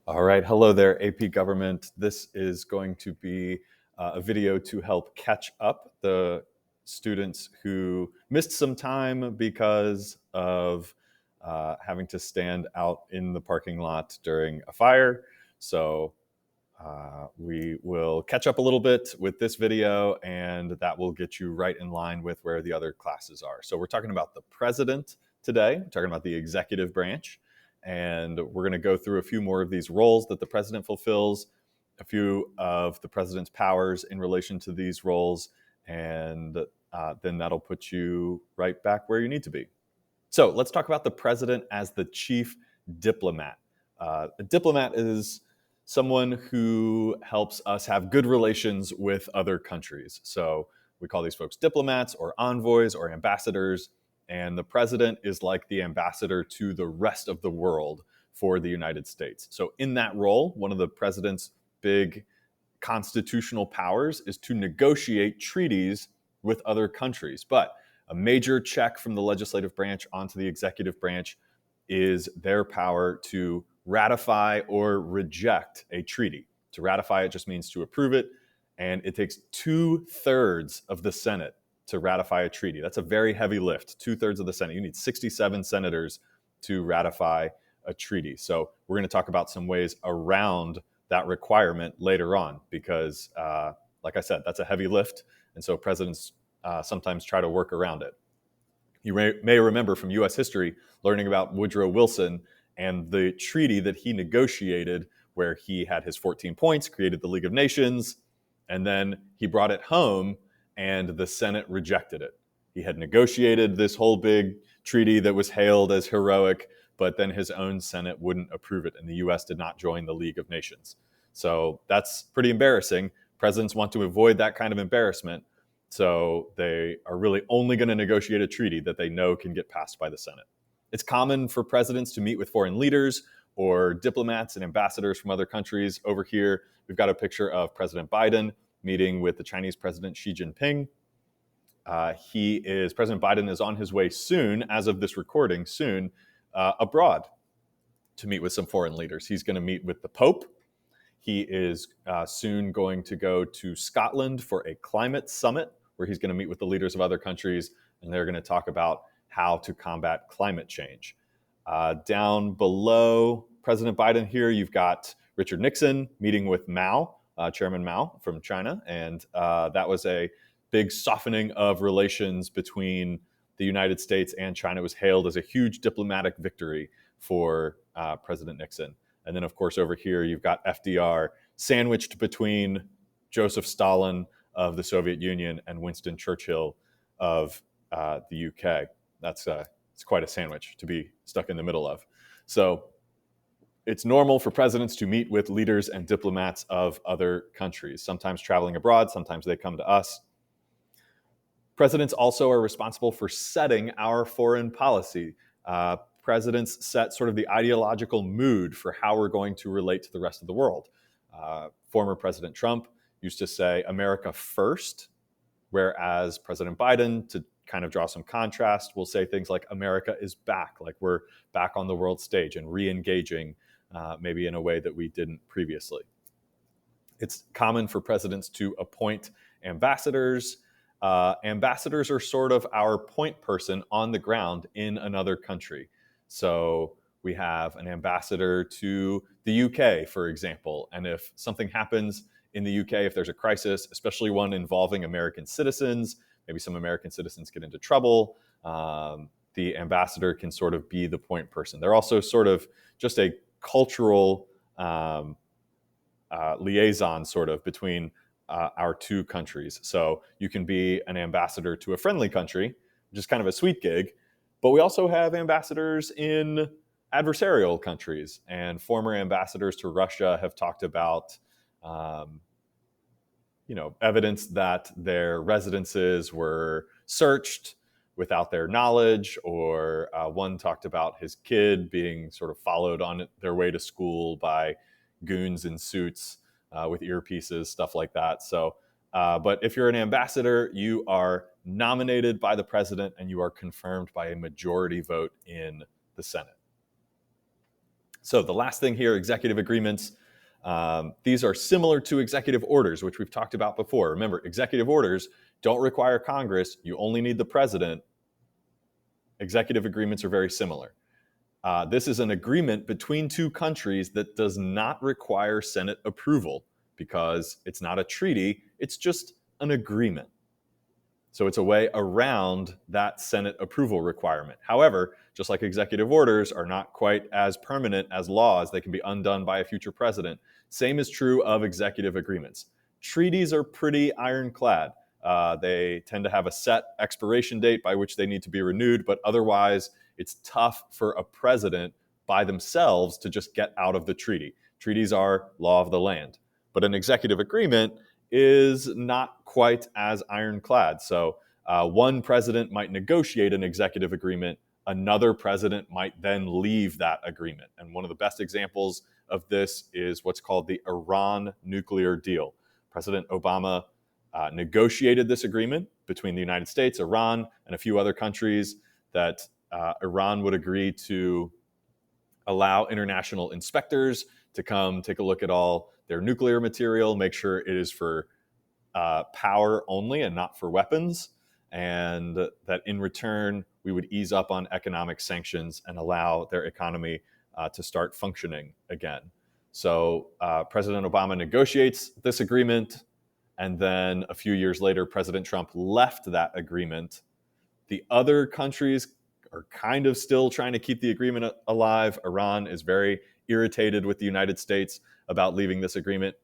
All right, hello there, AP Government. This is going to be a video to help catch up the students who missed some time because of having to stand out in the parking lot during a fire. So we will catch up a little bit with this video, and that will get you right in line with where the other classes are. So we're talking about the president today. We're talking about the executive branch. And we're going to go through a few more of these roles that the president fulfills, a few of the president's powers in relation to these roles, and then that'll put you right back where you need to be. So let's talk about the president as the chief diplomat. A diplomat is someone who helps us have good relations with other countries. So we call these folks diplomats or envoys or ambassadors. And the president is like the ambassador to the rest of the world for the United States. So in that role, one of the president's big constitutional powers is to negotiate treaties with other countries. But a major check from the legislative branch onto the executive branch is their power to ratify or reject a treaty. To ratify it just means to approve it, and it takes 2/3 of the Senate to ratify a treaty. That's a very heavy lift, 2/3 of the Senate. You need 67 senators to ratify a treaty. So we're going to talk about some ways around that requirement later on because, like I said, that's a heavy lift, and so presidents sometimes try to work around it. You may remember from U.S. history learning about Woodrow Wilson and the treaty that he negotiated where he had his 14 points, created the League of Nations, and then he brought it home and the Senate rejected it. He had negotiated this whole big treaty that was hailed as heroic, but then his own Senate wouldn't approve it, and the U.S. did not join the League of Nations. So that's pretty embarrassing. Presidents want to avoid that kind of embarrassment. So they are really only going to negotiate a treaty that they know can get passed by the Senate. It's common for presidents to meet with foreign leaders or diplomats and ambassadors from other countries. Over here, we've got a picture of President Biden meeting with the Chinese President Xi Jinping. President Biden is on his way soon, as of this recording, abroad to meet with some foreign leaders. He's going to meet with the Pope. He is soon going to go to Scotland for a climate summit where he's going to meet with the leaders of other countries, and they're going to talk about how to combat climate change. Down below President Biden here, you've got Richard Nixon meeting with Chairman Mao from China, and that was a big softening of relations between the United States and China. It was hailed as a huge diplomatic victory for President Nixon. And then, of course, over here, you've got FDR sandwiched between Joseph Stalin of the Soviet Union and Winston Churchill of the UK. It's quite a sandwich to be stuck in the middle of. So it's normal for presidents to meet with leaders and diplomats of other countries, sometimes traveling abroad, sometimes they come to us. Presidents also are responsible for setting our foreign policy. Presidents set sort of the ideological mood for how we're going to relate to the rest of the world. Former President Trump used to say America first, whereas President Biden, to kind of draw some contrast, will say things like America is back, like we're back on the world stage and re-engaging maybe in a way that we didn't previously. It's common for presidents to appoint ambassadors. Ambassadors are sort of our point person on the ground in another country. So we have an ambassador to the UK, for example, and if something happens in the UK, if there's a crisis, especially one involving American citizens, maybe some American citizens get into trouble, the ambassador can sort of be the point person. They're also sort of just a cultural liaison sort of between our two countries. So you can be an ambassador to a friendly country, which is kind of a sweet gig, but we also have ambassadors in adversarial countries, and former ambassadors to Russia have talked about evidence that their residences were searched without their knowledge, or one talked about his kid being sort of followed on their way to school by goons in suits with earpieces, stuff like that. So, but if you're an ambassador, you are nominated by the president and you are confirmed by a majority vote in the Senate. So the last thing here, executive agreements. These are similar to executive orders, which we've talked about before. Remember, executive orders don't require Congress. You only need the president. Executive agreements are very similar. This is an agreement between two countries that does not require Senate approval because it's not a treaty, it's just an agreement. So it's a way around that Senate approval requirement. However, just like executive orders are not quite as permanent as laws, they can be undone by a future president. Same is true of executive agreements. Treaties are pretty ironclad. They tend to have a set expiration date by which they need to be renewed, but otherwise, it's tough for a president by themselves to just get out of the treaty. Treaties are law of the land. But an executive agreement is not quite as ironclad. So one president might negotiate an executive agreement. Another president might then leave that agreement. And one of the best examples of this is what's called the Iran nuclear deal. President Obama negotiated this agreement between the United States, Iran, and a few other countries that Iran would agree to allow international inspectors to come take a look at all their nuclear material, make sure it is for power only and not for weapons, and that in return, we would ease up on economic sanctions and allow their economy to start functioning again. So President Obama negotiates this agreement, and then a few years later, President Trump left that agreement. The other countries are kind of still trying to keep the agreement alive. Iran is very irritated with the United States about leaving this agreement.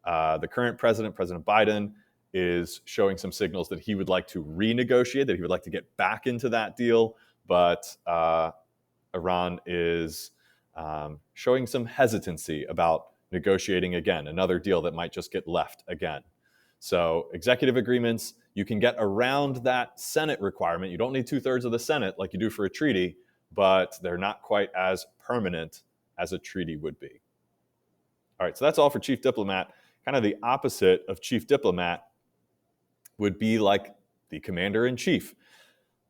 The current president, President Biden, is showing some signals that he would like to renegotiate, that he would like to get back into that deal. But Iran is showing some hesitancy about negotiating again, another deal that might just get left again. So executive agreements, you can get around that Senate requirement. You don't need 2/3 of the Senate like you do for a treaty, but they're not quite as permanent as a treaty would be. All right, so that's all for chief diplomat. Kind of the opposite of chief diplomat would be like the commander in chief.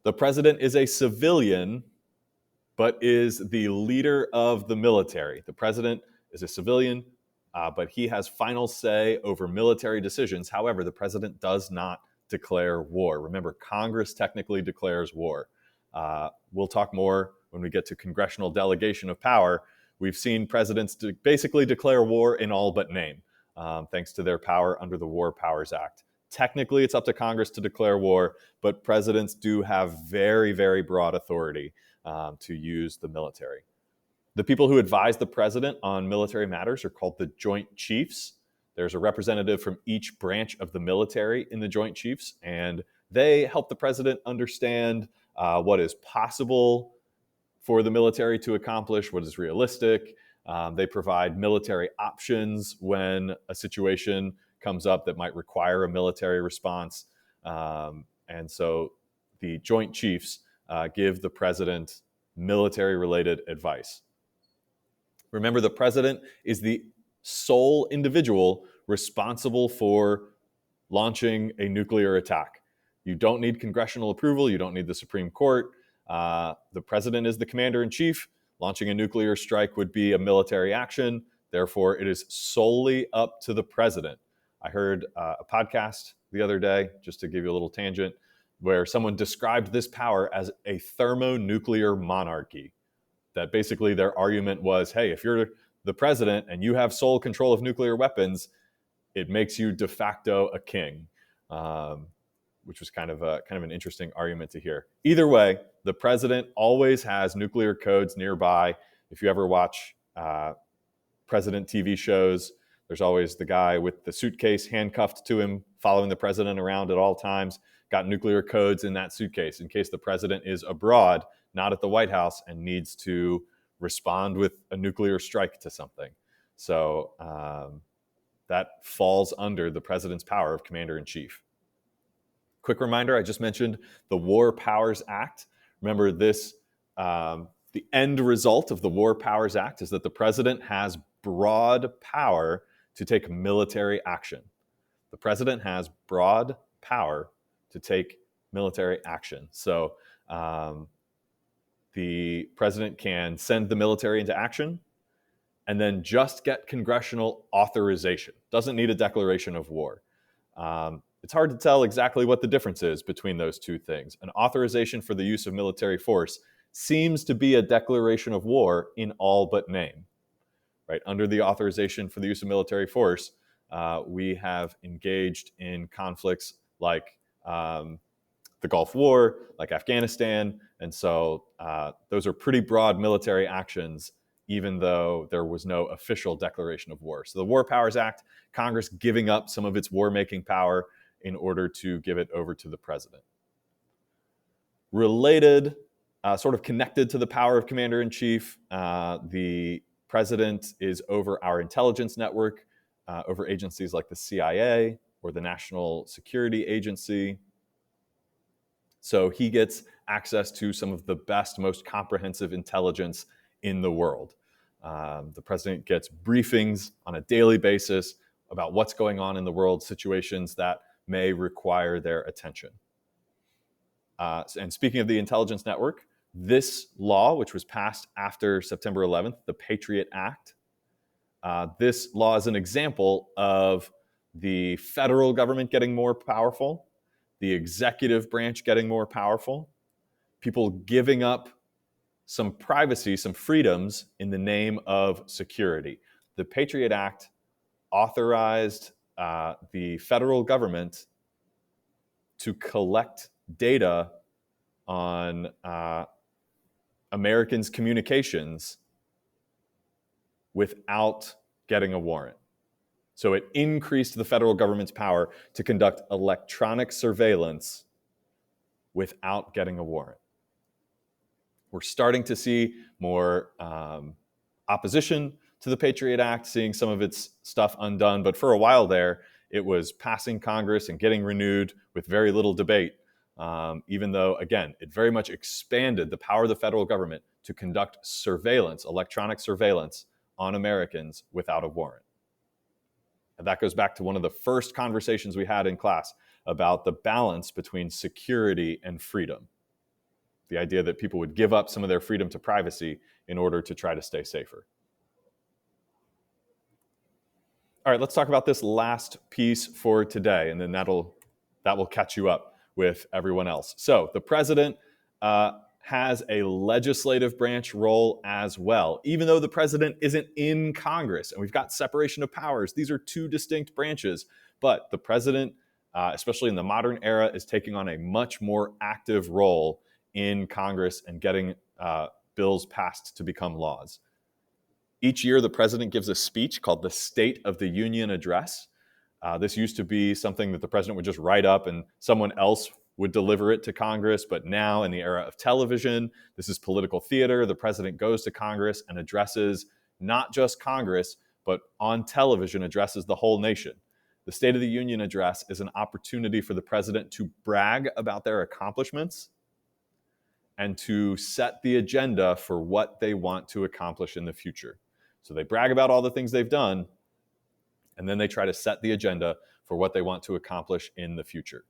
The president is a civilian, but is the leader of the military. The president is a civilian, but he has final say over military decisions. However, the president does not declare war. Remember, Congress technically declares war. We'll talk more when we get to congressional delegation of power. We've seen presidents basically declare war in all but name, thanks to their power under the War Powers Act. Technically, it's up to Congress to declare war, but presidents do have very, very broad authority to use the military. The people who advise the president on military matters are called the Joint Chiefs. There's a representative from each branch of the military in the Joint Chiefs, and they help the president understand what is possible for the military to accomplish, what is realistic. They provide military options when a situation comes up that might require a military response. And so the Joint Chiefs give the president military-related advice. Remember, the president is the sole individual responsible for launching a nuclear attack. You don't need congressional approval. You don't need the Supreme Court. The president is the commander in chief. Launching a nuclear strike would be a military action. Therefore, it is solely up to the president. I heard a podcast the other day, just to give you a little tangent, where someone described this power as a thermonuclear monarchy. That basically their argument was, hey, if you're the president and you have sole control of nuclear weapons, it makes you de facto a king, which was kind of an interesting argument to hear. Either way, the president always has nuclear codes nearby. If you ever watch president TV shows, there's always the guy with the suitcase handcuffed to him, following the president around at all times, got nuclear codes in that suitcase in case the president is abroad, not at the White House, and needs to respond with a nuclear strike to something. So that falls under the president's power of commander-in-chief. Quick reminder, I just mentioned the War Powers Act. Remember this, the end result of the War Powers Act is that the president has broad power to take military action. The president has broad power to take military action. So the president can send the military into action. and then just get congressional authorization. Doesn't need a declaration of war. It's hard to tell exactly what the difference is between those two things. An authorization for the use of military force seems to be a declaration of war in all but name. Right? Under the authorization for the use of military force, we have engaged in conflicts like the Gulf War, like Afghanistan. And so those are pretty broad military actions, even though there was no official declaration of war. So the War Powers Act, Congress giving up some of its war-making power in order to give it over to the president. Related, sort of connected to the power of commander-in-chief, the president is over our intelligence network, over agencies like the CIA or the National Security Agency. So he gets access to some of the best, most comprehensive intelligence in the world. The president gets briefings on a daily basis about what's going on in the world, situations that may require their attention. And speaking of the intelligence network, this law, which was passed after September 11th, the Patriot Act, this law is an example of the federal government getting more powerful, the executive branch getting more powerful, people giving up some privacy, some freedoms in the name of security. The Patriot Act authorized the federal government to collect data on Americans' communications without getting a warrant. So it increased the federal government's power to conduct electronic surveillance without getting a warrant. We're starting to see more opposition to the Patriot Act, seeing some of its stuff undone. But for a while there, it was passing Congress and getting renewed with very little debate, even though, again, it very much expanded the power of the federal government to conduct surveillance, electronic surveillance on Americans without a warrant. And that goes back to one of the first conversations we had in class about the balance between security and freedom. The idea that people would give up some of their freedom to privacy in order to try to stay safer. All right, let's talk about this last piece for today, and then that will catch you up with everyone else. So the president has a legislative branch role as well, even though the president isn't in Congress, and we've got separation of powers. These are two distinct branches, but the president, especially in the modern era, is taking on a much more active role in Congress and getting bills passed to become laws. Each year, the president gives a speech called the State of the Union Address. This used to be something that the president would just write up and someone else would deliver it to Congress. But now, in the era of television, this is political theater. The president goes to Congress and addresses not just Congress, but on television addresses the whole nation. The State of the Union Address is an opportunity for the president to brag about their accomplishments and to set the agenda for what they want to accomplish in the future. So they brag about all the things they've done, and then they try to set the agenda for what they want to accomplish in the future.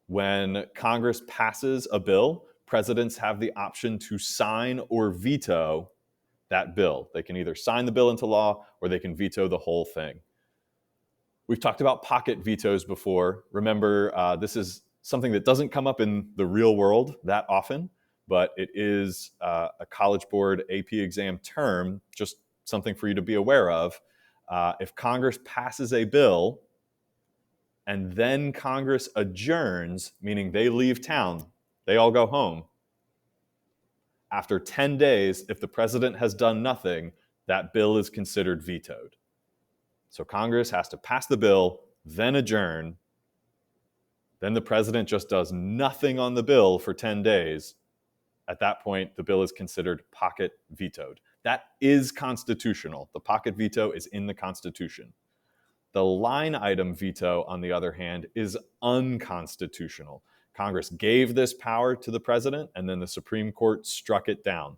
When Congress passes a bill, presidents have the option to sign or veto that bill. They can either sign the bill into law or they can veto the whole thing. We've talked about pocket vetoes before. Remember, this is something that doesn't come up in the real world that often, but it is a College Board AP exam term, just something for you to be aware of. If Congress passes a bill and then Congress adjourns, meaning they leave town, they all go home, after 10 days, if the president has done nothing, that bill is considered vetoed. So Congress has to pass the bill, then adjourn. Then the president just does nothing on the bill for 10 days. At that point, the bill is considered pocket vetoed. That is constitutional. The pocket veto is in the Constitution. The line item veto, on the other hand, is unconstitutional. Congress gave this power to the president, and then the Supreme Court struck it down.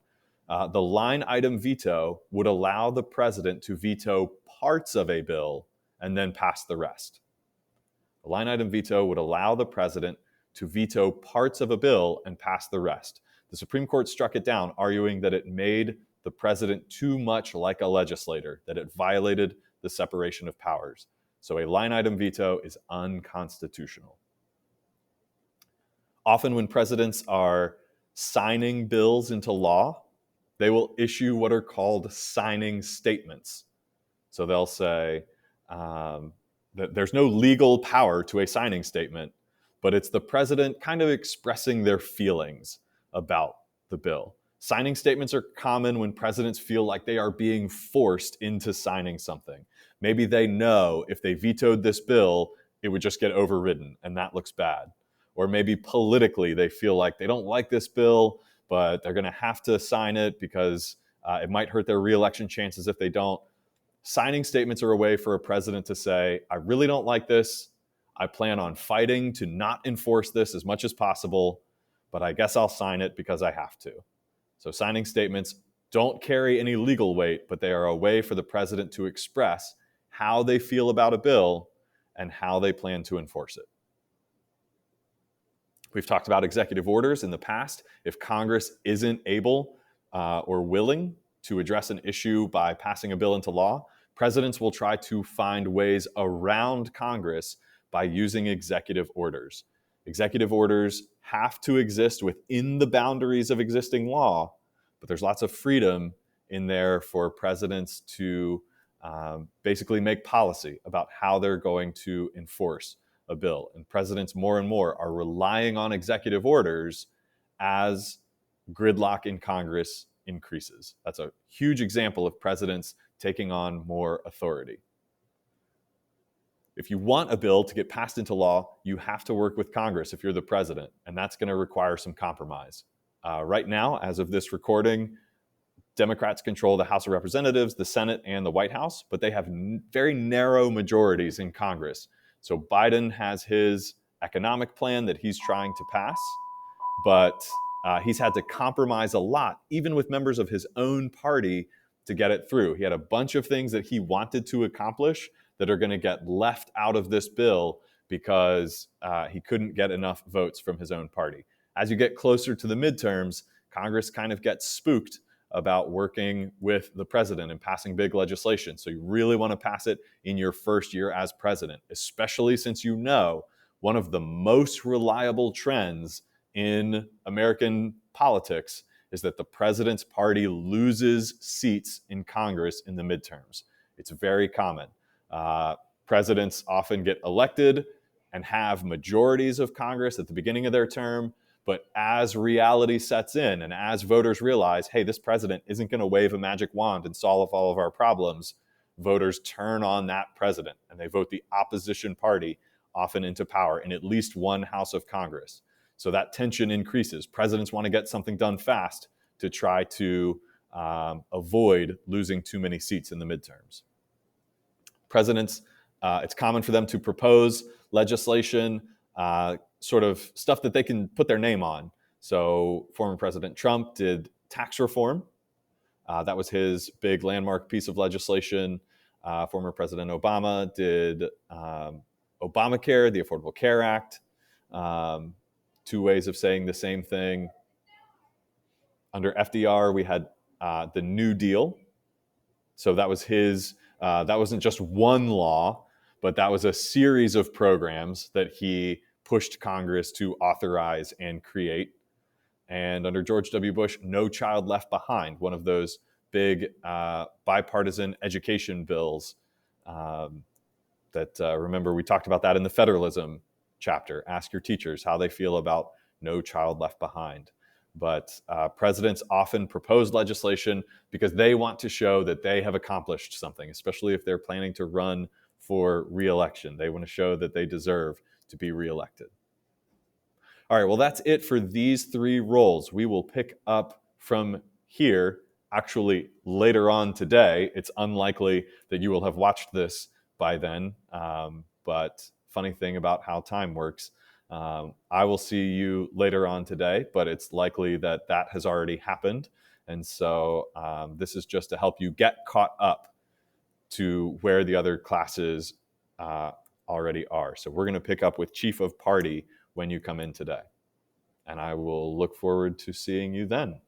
The line item veto would allow the president to veto parts of a bill and then pass the rest. The line item veto would allow the president to veto parts of a bill and pass the rest. The Supreme Court struck it down, arguing that it made the president too much like a legislator, that it violated the separation of powers. So a line item veto is unconstitutional. Often when presidents are signing bills into law, they will issue what are called signing statements. So they'll say that there's no legal power to a signing statement, but it's the president kind of expressing their feelings about the bill. Signing statements are common when presidents feel like they are being forced into signing something. Maybe they know if they vetoed this bill, it would just get overridden, and that looks bad. Or maybe politically, they feel like they don't like this bill, but they're going to have to sign it because it might hurt their reelection chances if they don't. Signing statements are a way for a president to say, I really don't like this. I plan on fighting to not enforce this as much as possible, but I guess I'll sign it because I have to. So signing statements don't carry any legal weight, but they are a way for the president to express how they feel about a bill and how they plan to enforce it. We've talked about executive orders in the past. If Congress isn't able or willing to address an issue by passing a bill into law, presidents will try to find ways around Congress by using executive orders. Executive orders have to exist within the boundaries of existing law, but there's lots of freedom in there for presidents to basically make policy about how they're going to enforce a bill. And presidents more and more are relying on executive orders as gridlock in Congress increases. That's a huge example of presidents taking on more authority. If you want a bill to get passed into law, you have to work with Congress if you're the president, and that's going to require some compromise. Right now, as of this recording, Democrats control the House of Representatives, the Senate, and the White House, but they have very narrow majorities in Congress. So Biden has his economic plan that he's trying to pass, but he's had to compromise a lot, even with members of his own party, to get it through. He had a bunch of things that he wanted to accomplish that are going to get left out of this bill because he couldn't get enough votes from his own party. As you get closer to the midterms, Congress kind of gets spooked about working with the president and passing big legislation. So you really want to pass it in your first year as president, especially since you know one of the most reliable trends in American politics is that the president's party loses seats in Congress in the midterms. It's very common. Presidents often get elected and have majorities of Congress at the beginning of their term. But as reality sets in and as voters realize, hey, this president isn't going to wave a magic wand and solve all of our problems, voters turn on that president and they vote the opposition party often into power in at least one house of Congress. So that tension increases. Presidents want to get something done fast to try to avoid losing too many seats in the midterms. Presidents, it's common for them to propose legislation, sort of stuff that they can put their name on. So former President Trump did tax reform. That was his big landmark piece of legislation. Former President Obama did Obamacare, the Affordable Care Act. Two ways of saying the same thing. Under FDR, we had the New Deal. So that was his, that wasn't just one law, but that was a series of programs that he pushed Congress to authorize and create. And under George W. Bush, No Child Left Behind, one of those big bipartisan education bills that, remember, we talked about that in the federalism chapter. Ask your teachers how they feel about No Child Left Behind. But presidents often propose legislation because they want to show that they have accomplished something, especially if they're planning to run for re-election. They want to show that they deserve to be re-elected. All right, well, that's it for these three roles. We will pick up from here actually later on today. It's unlikely that you will have watched this by then, but funny thing about how time works, I will see you later on today, but it's likely that that has already happened. And so this is just to help you get caught up to where the other classes already are. So we're going to pick up with Chief of Party when you come in today. And I will look forward to seeing you then.